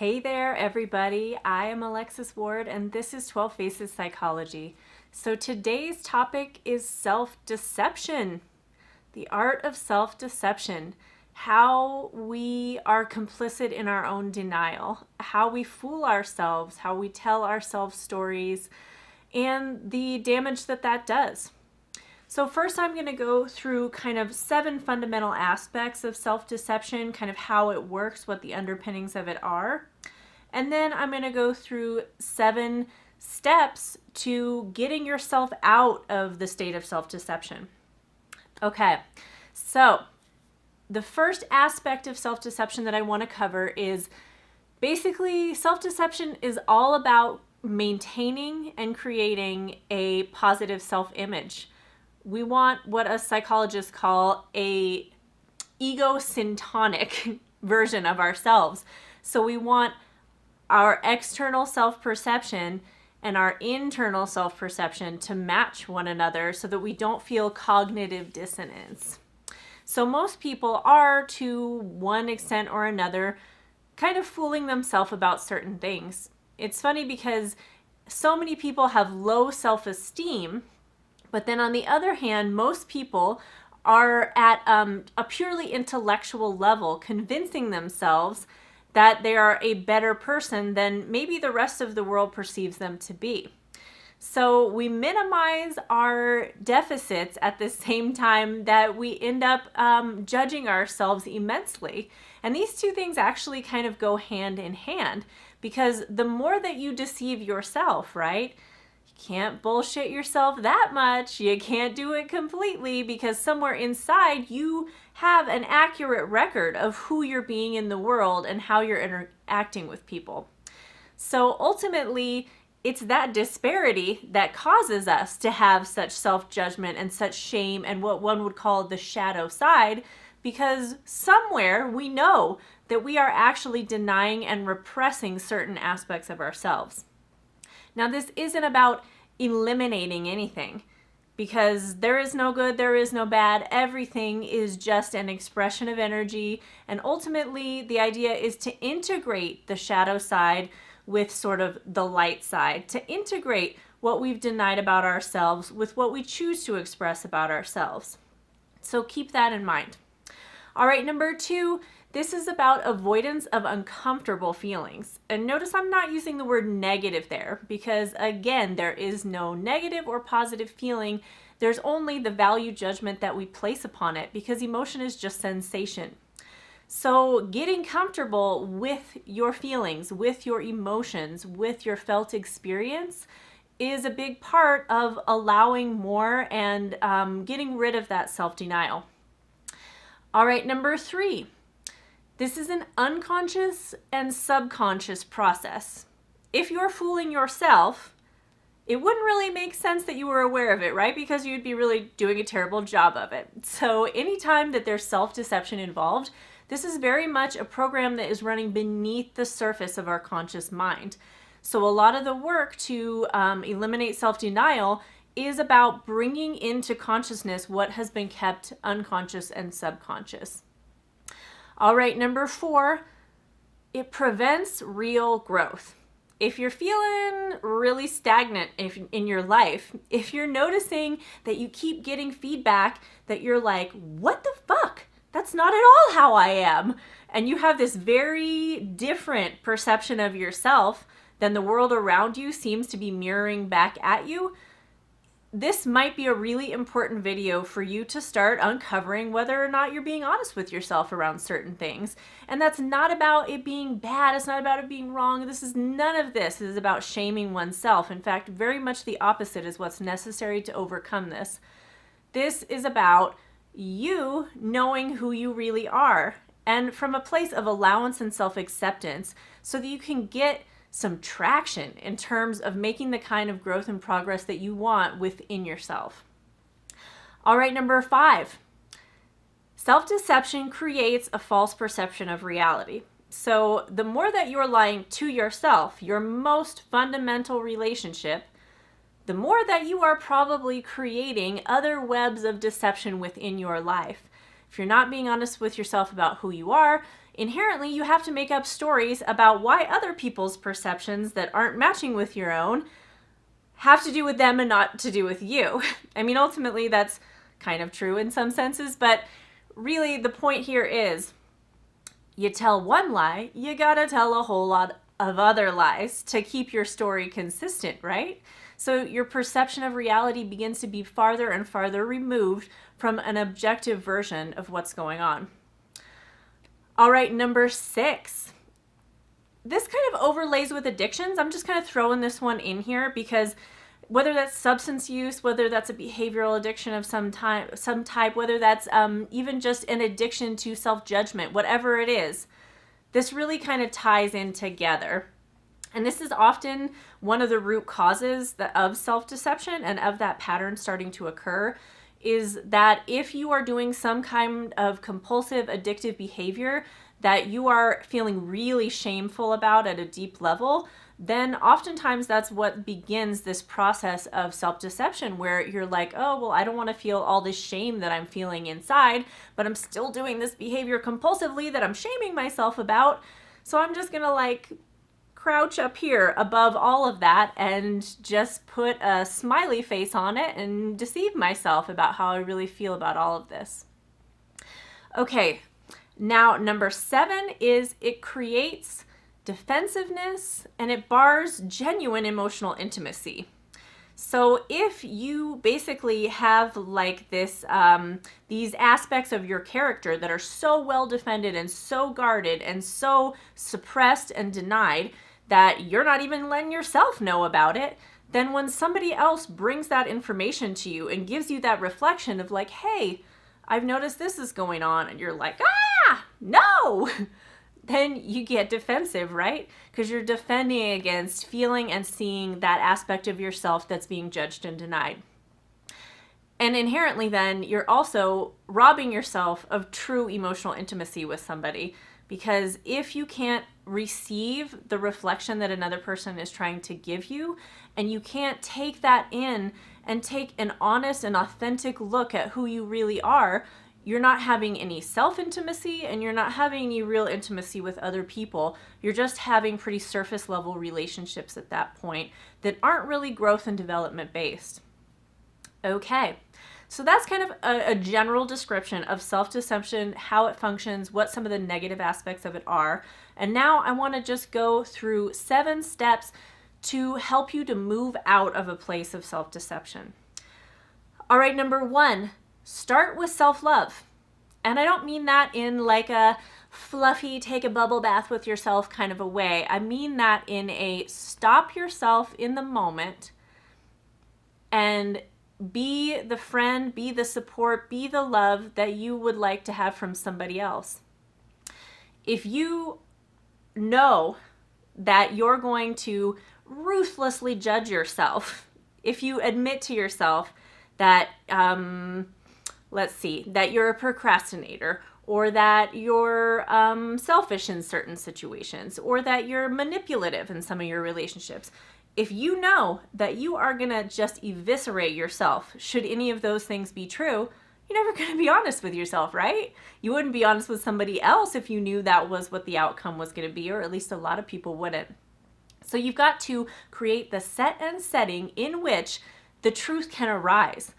Hey there, everybody. I am Alexis Ward, and this is 12 Faces Psychology. So today's topic is self-deception, the art of self-deception, how we are complicit in our own denial, how we fool ourselves, how we tell ourselves stories, and the damage that that does. So first I'm going to go through kind of 7 fundamental aspects of self-deception, kind of how it works, what the underpinnings of it are. And then I'm going to go through 7 steps to getting yourself out of the state of self-deception. Okay, so the first aspect of self-deception that I want to cover is basically self-deception is all about maintaining and creating a positive self-image. We want what a psychologist call a ego-syntonic version of ourselves. So we want our external self-perception and our internal self-perception to match one another so that we don't feel cognitive dissonance. So most people are, to one extent or another, kind of fooling themselves about certain things. It's funny because so many people have low self-esteem, but then on the other hand, most people are at a purely intellectual level, convincing themselves that they are a better person than maybe the rest of the world perceives them to be. So we minimize our deficits at the same time that we end up judging ourselves immensely. And these two things actually kind of go hand in hand, because the more that you deceive yourself, right? Can't bullshit yourself that much. You can't do it completely, because somewhere inside you have an accurate record of who you're being in the world and how you're interacting with people. So ultimately, it's that disparity that causes us to have such self-judgment and such shame and what one would call the shadow side, because somewhere we know that we are actually denying and repressing certain aspects of ourselves. Now, this isn't about eliminating anything, because there is no good, there is no bad. Everything is just an expression of energy. And ultimately, the idea is to integrate the shadow side with sort of the light side, to integrate what we've denied about ourselves with what we choose to express about ourselves. So keep that in mind. All right, number 2. This is about avoidance of uncomfortable feelings. And notice I'm not using the word negative there, because again, there is no negative or positive feeling. There's only the value judgment that we place upon it, because emotion is just sensation. So getting comfortable with your feelings, with your emotions, with your felt experience is a big part of allowing more and getting rid of that self-denial. All right, number 3. This is an unconscious and subconscious process. If you're fooling yourself, it wouldn't really make sense that you were aware of it, right? Because you'd be really doing a terrible job of it. So anytime that there's self-deception involved, this is very much a program that is running beneath the surface of our conscious mind. So a lot of the work to eliminate self-denial is about bringing into consciousness what has been kept unconscious and subconscious. All right, number 4, it prevents real growth. If you're feeling really stagnant in your life, if you're noticing that you keep getting feedback that you're like, what the fuck? That's not at all how I am. And you have this very different perception of yourself than the world around you seems to be mirroring back at you. This might be a really important video for you to start uncovering whether or not you're being honest with yourself around certain things. And that's not about it being bad. It's not about it being wrong. This is none of this. It is about shaming oneself. In fact, very much the opposite is what's necessary to overcome this. This is about you knowing who you really are, and from a place of allowance and self-acceptance, so that you can get some traction in terms of making the kind of growth and progress that you want within yourself. All right, number 5. Self-deception creates a false perception of reality. So the more that you're lying to yourself, your most fundamental relationship, the more that you are probably creating other webs of deception within your life. If you're not being honest with yourself about who you are, inherently you have to make up stories about why other people's perceptions that aren't matching with your own have to do with them and not to do with you. I mean, ultimately that's kind of true in some senses, but really the point here is you tell one lie, you gotta tell a whole lot of other lies to keep your story consistent, right? So your perception of reality begins to be farther and farther removed from an objective version of what's going on. All right, number 6. This kind of overlays with addictions. I'm just kind of throwing this one in here because whether that's substance use, whether that's a behavioral addiction of some type, whether that's even just an addiction to self-judgment, whatever it is, this really kind of ties in together. And this is often one of the root causes of self-deception and of that pattern starting to occur, is that if you are doing some kind of compulsive addictive behavior that you are feeling really shameful about at a deep level, then oftentimes that's what begins this process of self-deception, where you're like, oh, well, I don't want to feel all this shame that I'm feeling inside, but I'm still doing this behavior compulsively that I'm shaming myself about. So I'm just going to like crouch up here above all of that and just put a smiley face on it and deceive myself about how I really feel about all of this. Okay, now number 7 is it creates defensiveness and it bars genuine emotional intimacy. So if you basically have like this, these aspects of your character that are so well defended and so guarded and so suppressed and denied that you're not even letting yourself know about it, then when somebody else brings that information to you and gives you that reflection of like, hey, I've noticed this is going on, and you're like, no, then you get defensive, right? Because you're defending against feeling and seeing that aspect of yourself that's being judged and denied. And inherently then, you're also robbing yourself of true emotional intimacy with somebody, because if you can't receive the reflection that another person is trying to give you, and you can't take that in and take an honest and authentic look at who you really are, you're not having any self-intimacy and you're not having any real intimacy with other people. You're just having pretty surface level relationships at that point that aren't really growth and development based. Okay. So that's kind of a general description of self-deception, how it functions, what some of the negative aspects of it are. And now I want to just go through 7 steps to help you to move out of a place of self-deception. All right, number 1, start with self-love. And I don't mean that in like a fluffy, take a bubble bath with yourself kind of a way. I mean that in a stop yourself in the moment and be the friend, be the support, be the love that you would like to have from somebody else. If you know that you're going to ruthlessly judge yourself, if you admit to yourself that, that you're a procrastinator, or that you're selfish in certain situations, or that you're manipulative in some of your relationships, if you know that you are going to just eviscerate yourself, should any of those things be true, you're never going to be honest with yourself, right? You wouldn't be honest with somebody else if you knew that was what the outcome was going to be, or at least a lot of people wouldn't. So you've got to create the set and setting in which the truth can arise.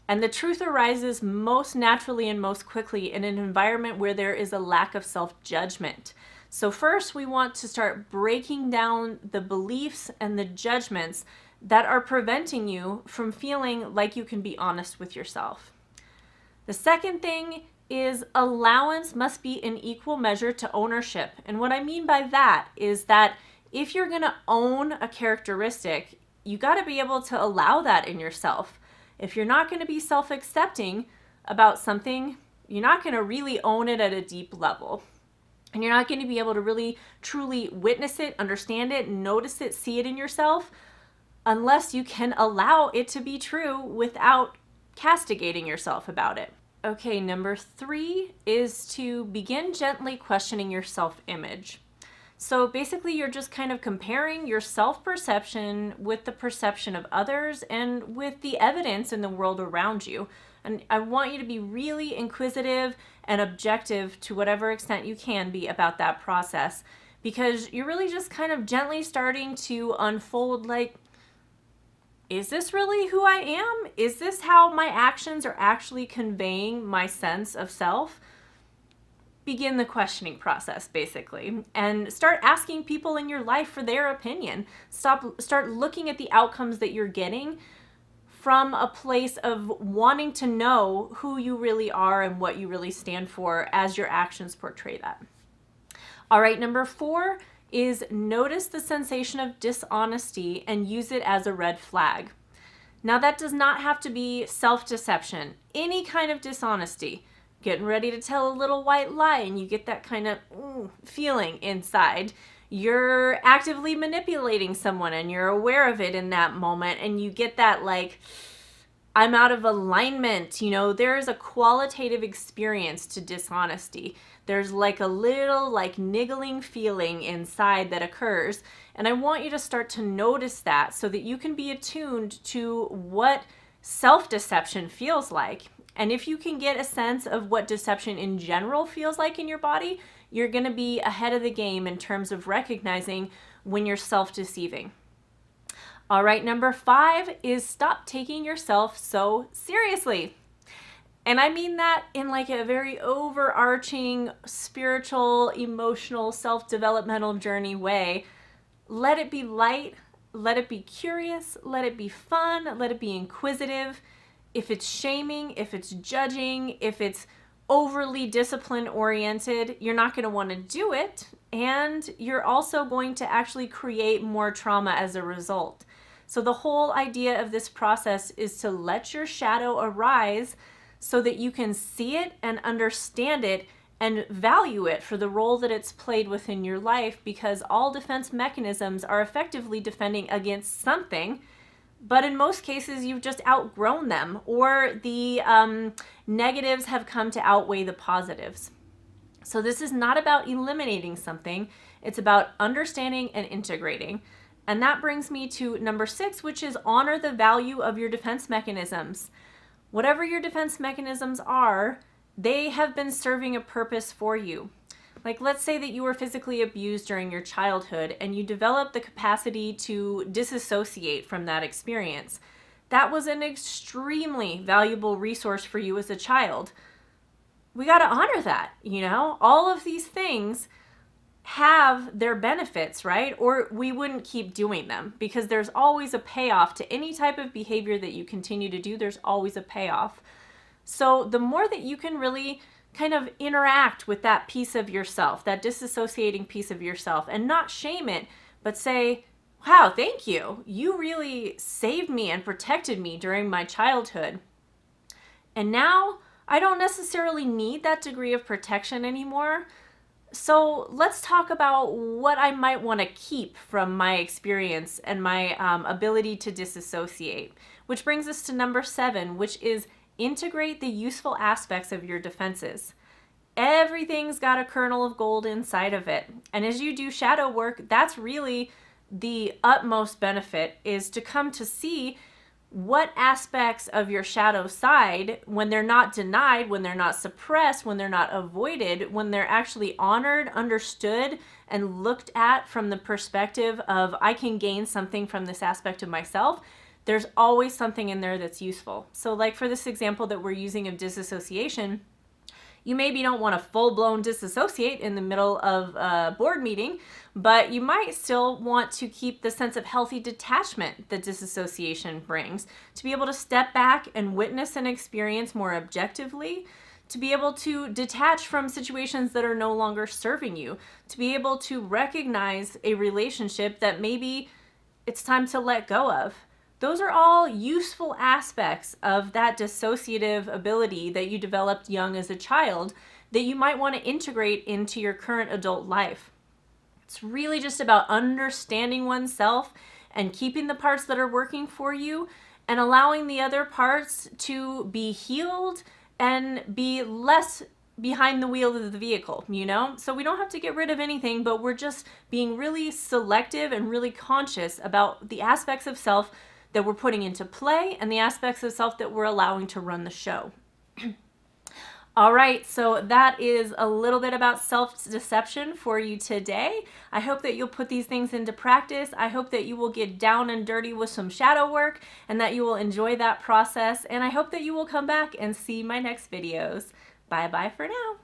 And the truth arises most naturally and most quickly in an environment where there is a lack of self-judgment. So first, we want to start breaking down the beliefs and the judgments that are preventing you from feeling like you can be honest with yourself. The second thing is allowance must be in equal measure to ownership. And what I mean by that is that if you're going to own a characteristic, you got to be able to allow that in yourself. If you're not going to be self-accepting about something, you're not going to really own it at a deep level. And you're not going to be able to really, truly witness it, understand it, notice it, see it in yourself, unless you can allow it to be true without castigating yourself about it. Okay, number 3 is to begin gently questioning your self-image. So basically, you're just kind of comparing your self-perception with the perception of others and with the evidence in the world around you. And I want you to be really inquisitive and objective to whatever extent you can be about that process, because you're really just kind of gently starting to unfold, like, is this really who I am? Is this how my actions are actually conveying my sense of self? Begin the questioning process, basically, and start asking people in your life for their opinion. Start looking at the outcomes that you're getting from a place of wanting to know who you really are and what you really stand for as your actions portray that. All right, number 4 is notice the sensation of dishonesty and use it as a red flag. Now, that does not have to be self-deception. Any kind of dishonesty. Getting ready to tell a little white lie and you get that kind of feeling inside. You're actively manipulating someone and you're aware of it in that moment, and you get that, like, I'm out of alignment. There is a qualitative experience to dishonesty. There's like a little niggling feeling inside that occurs. And I want you to start to notice that so that you can be attuned to what self-deception feels like. And if you can get a sense of what deception in general feels like in your body, you're going to be ahead of the game in terms of recognizing when you're self-deceiving. All right, number 5 is stop taking yourself so seriously. And I mean that in like a very overarching spiritual, emotional, self-developmental journey way. Let it be light, let it be curious, let it be fun, let it be inquisitive. If it's shaming, if it's judging, if it's overly discipline oriented, you're not going to want to do it. And you're also going to actually create more trauma as a result. So the whole idea of this process is to let your shadow arise so that you can see it and understand it and value it for the role that it's played within your life, because all defense mechanisms are effectively defending against something. But in most cases, you've just outgrown them, or the negatives have come to outweigh the positives. So this is not about eliminating something. It's about understanding and integrating. And that brings me to number 6, which is honor the value of your defense mechanisms. Whatever your defense mechanisms are, they have been serving a purpose for you. Like, let's say that you were physically abused during your childhood and you developed the capacity to disassociate from that experience. That was an extremely valuable resource for you as a child. We got to honor that, All of these things have their benefits, right? Or we wouldn't keep doing them, because there's always a payoff to any type of behavior that you continue to do. There's always a payoff. So the more that you can really kind of interact with that piece of yourself, that disassociating piece of yourself, and not shame it, but say, wow, thank you. You really saved me and protected me during my childhood. And now I don't necessarily need that degree of protection anymore. So let's talk about what I might want to keep from my experience and my ability to disassociate, which brings us to number 7, which is integrate the useful aspects of your defenses. Everything's got a kernel of gold inside of it. And as you do shadow work, that's really the utmost benefit, is to come to see what aspects of your shadow side, when they're not denied, when they're not suppressed, when they're not avoided, when they're actually honored, understood, and looked at from the perspective of, I can gain something from this aspect of myself, there's always something in there that's useful. So like for this example that we're using of disassociation, you maybe don't want to full-blown disassociate in the middle of a board meeting, but you might still want to keep the sense of healthy detachment that disassociation brings, to be able to step back and witness and experience more objectively, to be able to detach from situations that are no longer serving you, to be able to recognize a relationship that maybe it's time to let go of. Those are all useful aspects of that dissociative ability that you developed young as a child that you might want to integrate into your current adult life. It's really just about understanding oneself and keeping the parts that are working for you and allowing the other parts to be healed and be less behind the wheel of the vehicle, So we don't have to get rid of anything, but we're just being really selective and really conscious about the aspects of self that we're putting into play and the aspects of self that we're allowing to run the show. All right, so that is a little bit about self-deception for you today. I hope that you'll put these things into practice. I hope that you will get down and dirty with some shadow work and that you will enjoy that process. And I hope that you will come back and see my next videos. Bye-bye for now.